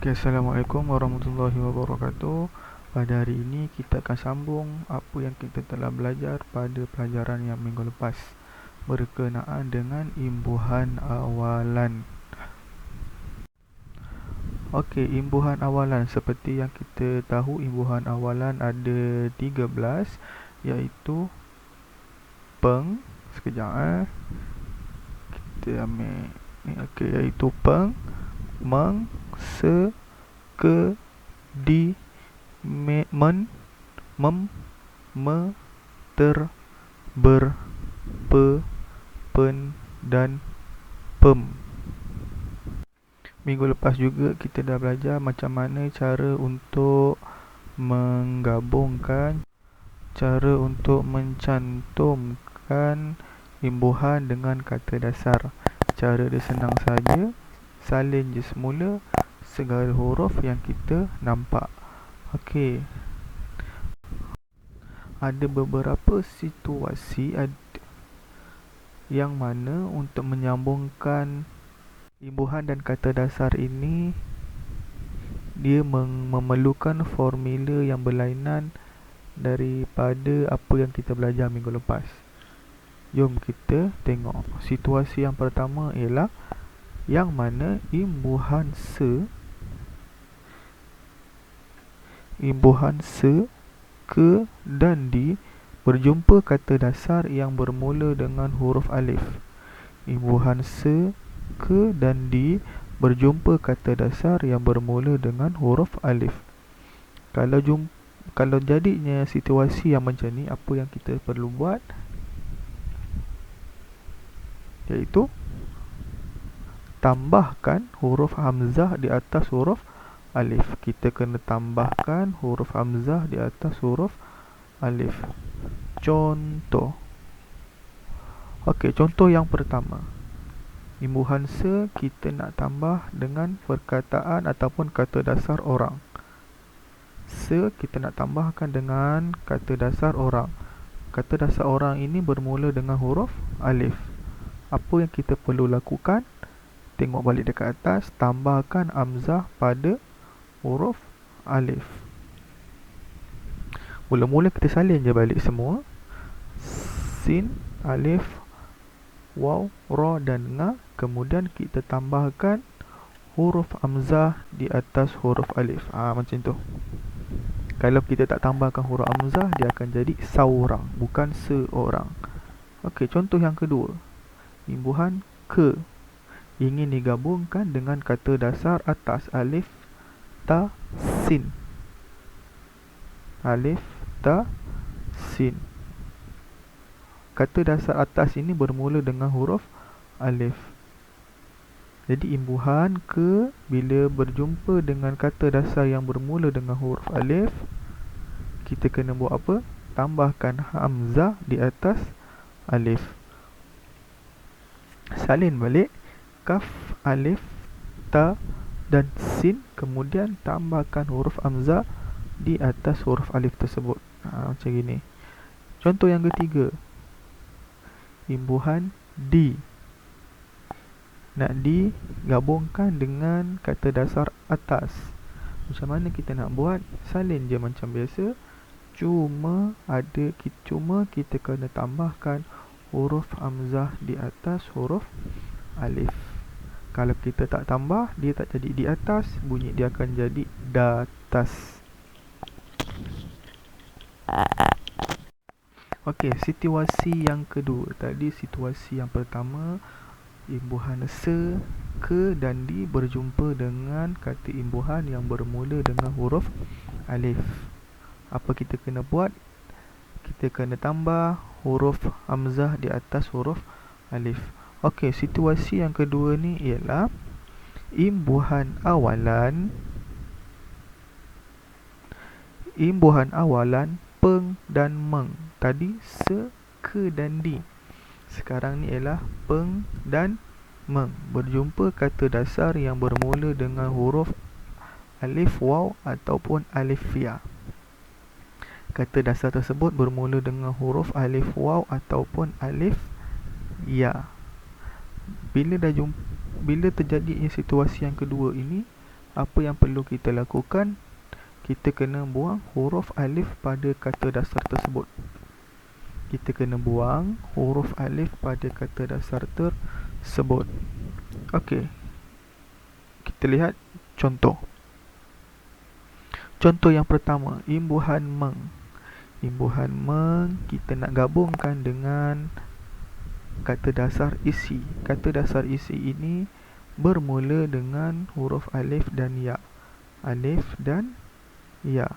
Okay, Assalamualaikum warahmatullahi wabarakatuh. Pada hari ini kita akan sambung apa yang kita telah belajar pada pelajaran yang minggu lepas berkenaan dengan imbuhan awalan. Okey, imbuhan awalan seperti yang kita tahu, imbuhan awalan ada 13, iaitu peng. Sekejap kita ambil ni. Okey, iaitu peng, meng, se, ke, di, men, mem, me, ter, ber, pe, pen dan pem. Minggu lepas juga kita dah belajar macam mana cara untuk menggabungkan, cara untuk mencantumkan imbuhan dengan kata dasar. Cara dia senang saja, salin je semula segala huruf yang kita nampak. Okey, ada beberapa situasi yang mana untuk menyambungkan imbuhan dan kata dasar ini dia memerlukan formula yang berlainan daripada apa yang kita belajar minggu lepas. Jom kita tengok. Situasi yang pertama ialah yang mana imbuhan se, ke dan di berjumpa kata dasar yang bermula dengan huruf alif. Imbuhan se, ke dan di berjumpa kata dasar yang bermula dengan huruf alif. Kalau jadinya situasi yang macam ni, apa yang kita perlu buat? Iaitu tambahkan huruf hamzah di atas huruf alif. Kita kena tambahkan huruf hamzah di atas huruf alif. Contoh. Okey, contoh yang pertama. Imbuhan se kita nak tambah dengan perkataan ataupun kata dasar orang. Se kita nak tambahkan dengan kata dasar orang. Kata dasar orang ini bermula dengan huruf alif. Apa yang kita perlu lakukan? Tengok balik dekat atas, tambahkan hamzah pada huruf alif. Mula-mula kita salin je balik semua. Sin, alif, waw, ra dan nga. Kemudian kita tambahkan huruf hamzah di atas huruf alif. Macam tu. Kalau kita tak tambahkan huruf hamzah, dia akan jadi saurang, bukan seorang. Okey, contoh yang kedua. Imbuhan ke ingin digabungkan dengan kata dasar atas alif, ta, sin. Alif, ta, sin. Kata dasar atas ini bermula dengan huruf alif. Jadi imbuhan ke bila berjumpa dengan kata dasar yang bermula dengan huruf alif, kita kena buat apa? Tambahkan hamzah di atas alif. Salin balik kaf, alif, ta dan sin, kemudian tambahkan huruf hamzah di atas huruf alif tersebut. Macam gini. Contoh yang ketiga. Imbuhan di. Nak digabungkan dengan kata dasar atas. Macam mana kita nak buat? Salin je macam biasa. Cuma kita kena tambahkan huruf hamzah di atas huruf alif. Kalau kita tak tambah, dia tak jadi di atas, bunyi dia akan jadi datas. Okey, situasi yang kedua. Tadi situasi yang pertama, imbuhan se, ke dan di berjumpa dengan kata imbuhan yang bermula dengan huruf alif. Apa kita kena buat? Kita kena tambah huruf hamzah di atas huruf alif. Okey, situasi yang kedua ni ialah imbuhan awalan peng dan meng. Tadi se, ke dan di. Sekarang ni ialah peng dan meng. Berjumpa kata dasar yang bermula dengan huruf alif, waw ataupun alif ya. Kata dasar tersebut bermula dengan huruf alif, waw ataupun alif ya. Bila terjadi situasi yang kedua ini, apa yang perlu kita lakukan? Kita kena buang huruf alif pada kata dasar tersebut. Kita kena buang huruf alif pada kata dasar tersebut. Okey. Kita lihat contoh. Contoh yang pertama, imbuhan meng. Imbuhan meng kita nak gabungkan dengan kata dasar isi. Kata dasar isi ini bermula dengan huruf alif dan ya. Alif dan ya.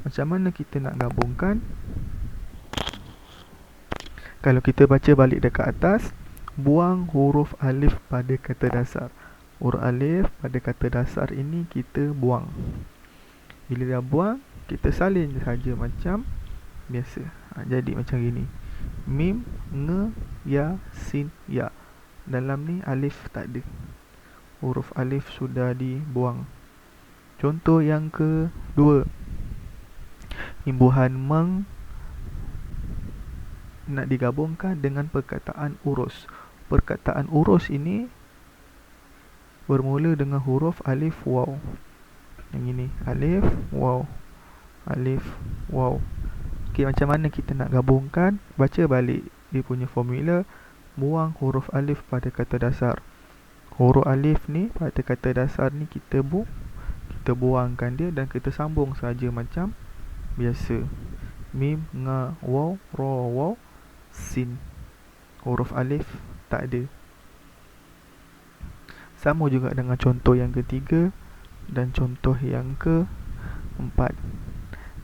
Macam mana kita nak gabungkan? Kalau kita baca balik dekat atas, buang huruf alif pada kata dasar. Huruf alif pada kata dasar ini kita buang. Bila dah buang, kita salin saja macam biasa. Jadi macam gini. Mim, nge, ya, sin, ya. Dalam ni alif tak ada. Huruf alif sudah dibuang. Contoh yang kedua, imbuhan meng nak digabungkan dengan perkataan urus. Perkataan urus ini bermula dengan huruf alif waw. Yang ini alif waw. Alif waw. Okey, macam mana kita nak gabungkan? Baca balik dia punya formula. Buang huruf alif pada kata dasar. Huruf alif ni pada kata dasar ni kita buangkan dia dan kita sambung saja macam biasa. Mim, nga, waw, ra, waw, sin. Huruf alif tak ada. Sama juga dengan contoh yang ketiga dan contoh yang keempat.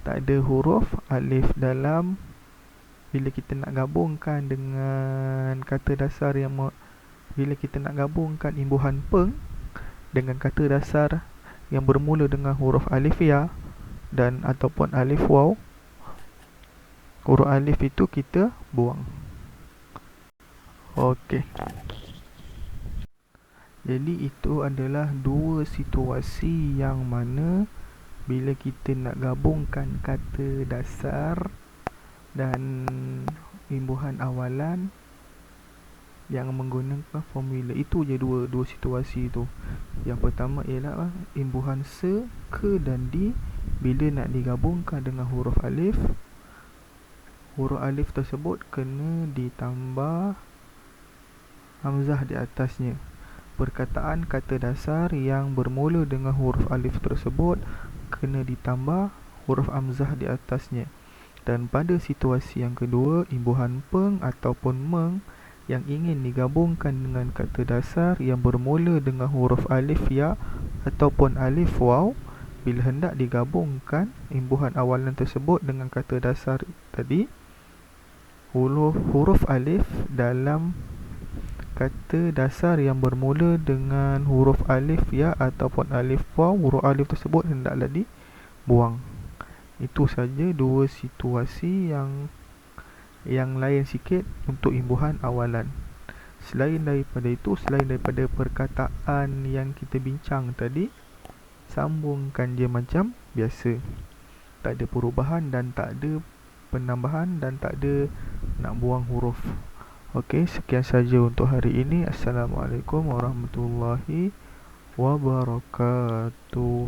Tak ada huruf alif dalam. Bila kita nak gabungkan dengan kata dasar yang bila kita nak gabungkan imbuhan peng dengan kata dasar yang bermula dengan huruf alif ya dan ataupun alif waw, huruf alif itu kita buang. Okey. Jadi itu adalah dua situasi yang mana bila kita nak gabungkan kata dasar dan imbuhan awalan yang menggunakan formula. Itu je dua situasi tu. Yang pertama ialah imbuhan se, ke dan di. Bila nak digabungkan dengan huruf alif, huruf alif tersebut kena ditambah hamzah di atasnya. Perkataan kata dasar yang bermula dengan huruf alif tersebut kena ditambah huruf hamzah di atasnya. Dan pada situasi yang kedua, imbuhan peng ataupun meng yang ingin digabungkan dengan kata dasar yang bermula dengan huruf alif ya ataupun alif waw, bila hendak digabungkan imbuhan awalan tersebut dengan kata dasar tadi, huruf alif dalam kata dasar yang bermula dengan huruf alif ya ataupun alif waw, huruf alif tersebut hendaklah dibuang. Itu saja dua situasi yang lain sikit untuk imbuhan awalan. Selain daripada itu, selain daripada perkataan yang kita bincang tadi, sambungkan dia macam biasa. Tak ada perubahan dan tak ada penambahan dan tak ada nak buang huruf. Okey, sekian saja untuk hari ini. Assalamualaikum warahmatullahi wabarakatuh.